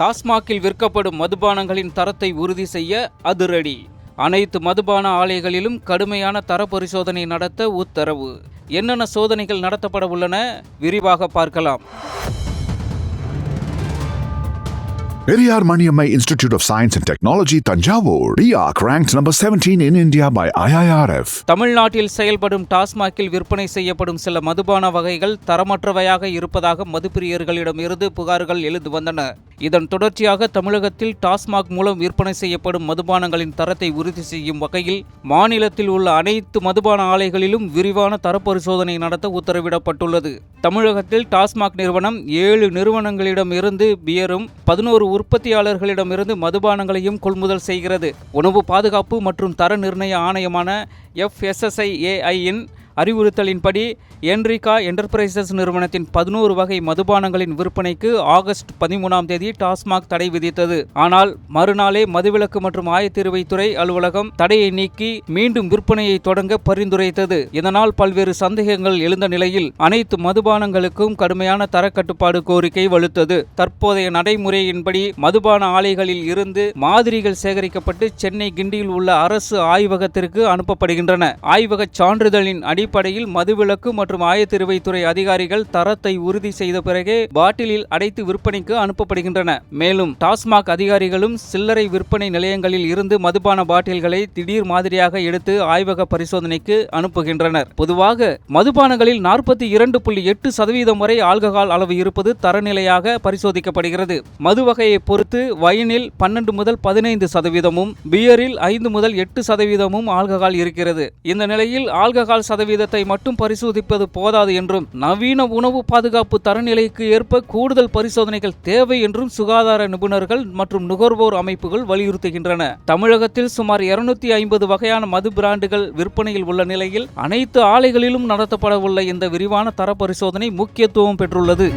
டாஸ்மாகில் விற்கப்படும் மதுபானங்களின் தரத்தை உறுதி செய்ய அதிரடி. அனைத்து மதுபான ஆலைகளிலும் கடுமையான தர பரிசோதனை நடத்த உத்தரவு. என்னென்ன சோதனைகள் நடத்தப்பட உள்ளன விரிவாக பார்க்கலாம். Periyar Maniammai Institute of Science and Technology, Tanjavur. PIARC ranked number 17 in India by IIRF. தமிழ்நாட்டில் செயல்படும் டாஸ்மாகில் விற்பனை செய்யப்படும் சில மதுபான வகைகள் தரமற்றவையாக இருப்பதாக மதுப்பிரியர்களிடம் இருந்து புகார்கள் எழுந்து வந்தன. இதன் தொடர்ச்சியாக தமிழகத்தில் டாஸ்மாக் மூலம் விற்பனை செய்யப்படும் மதுபானங்களின் தரத்தை உறுதி செய்யும் வகையில் மாநிலத்தில் உள்ள அனைத்து மதுபான ஆலைகளிலும் விரிவான தரப்பரிசோதனை நடத்த உத்தரவிடப்பட்டுள்ளது. தமிழகத்தில் டாஸ்மாக் நிறுவனம் 7 நிறுவனங்களிடம் இருந்து பியரும் 11 உற்பத்தியாளர்களிடமிருந்து மதுபானங்களையும் கொள்முதல் செய்கிறது. உணவு பாதுகாப்பு மற்றும் தர நிர்ணய ஆணையமான FSSAI-இன் அறிவுறுத்தலின்படி என்ரிகா என்டர்பிரைசஸ் நிறுவனத்தின் 11 வகை மதுபானங்களின் விற்பனைக்கு ஆகஸ்ட் 13ஆம் தேதி டாஸ்மாக் தடை விதித்தது. ஆனால் மறுநாளே மதுவிலக்கு மற்றும் ஆயத்தீர்வைத்துறை அலுவலகம் தடையை நீக்கி மீண்டும் விற்பனையை தொடங்க பரிந்துரைத்தது. இதனால் பல்வேறு சந்தேகங்கள் எழுந்த நிலையில் அனைத்து மதுபானங்களுக்கும் கடுமையான தர கட்டுப்பாடு கோரிக்கை வலுத்தது. தற்போதைய நடைமுறையின்படி மதுபான ஆலைகளில் இருந்து மாதிரிகள் சேகரிக்கப்பட்டு சென்னை கிண்டியில் உள்ள அரசு ஆய்வகத்திற்கு அனுப்பப்படுகின்றன. ஆய்வக சான்றிதழின் அடிப்படையில் மதுவிலக்கு மற்றும் ஆயத்தீர்வைத்துறை அதிகாரிகள் தரத்தை உறுதி செய்த பிறகே பாட்டிலில் அடைத்து விற்பனைக்கு அனுப்பப்படுகின்றன. மேலும் டாஸ்மாக் அதிகாரிகளும் சில்லறை விற்பனை நிலையங்களில் இருந்து மதுபான பாட்டில்களை திடீர் மாதிரியாக எடுத்து ஆய்வக பரிசோதனைக்கு அனுப்புகின்றனர். பொதுவாக மதுபானங்களில் 42.8% வரை ஆல்கஹால் அளவு இருப்பது தரநிலையாக பரிசோதிக்கப்படுகிறது. மது வகையை பொறுத்து வைனில் 12 முதல் 15%, பியரில் 5 முதல் 8% ஆல்கஹால் இருக்கிறது. இந்த நிலையில் ஆல்கஹால் சதவீதத்தை மட்டும் பரிசோதிப்பது போதாது என்றும் நவீன உணவு பாதுகாப்பு தரநிலைக்கு ஏற்ப கூடுதல் பரிசோதனைகள் தேவை என்றும் சுகாதார நிபுணர்கள் மற்றும் நுகர்வோர் அமைப்புகள் வலியுறுத்துகின்றன. தமிழகத்தில் சுமார் 250 வகையான மது பிராண்டுகள் விற்பனையில் உள்ள நிலையில் அனைத்து ஆலைகளிலும் நடத்தப்பட உள்ள இந்த விரிவான தர பரிசோதனை முக்கியத்துவம் பெற்றுள்ளது.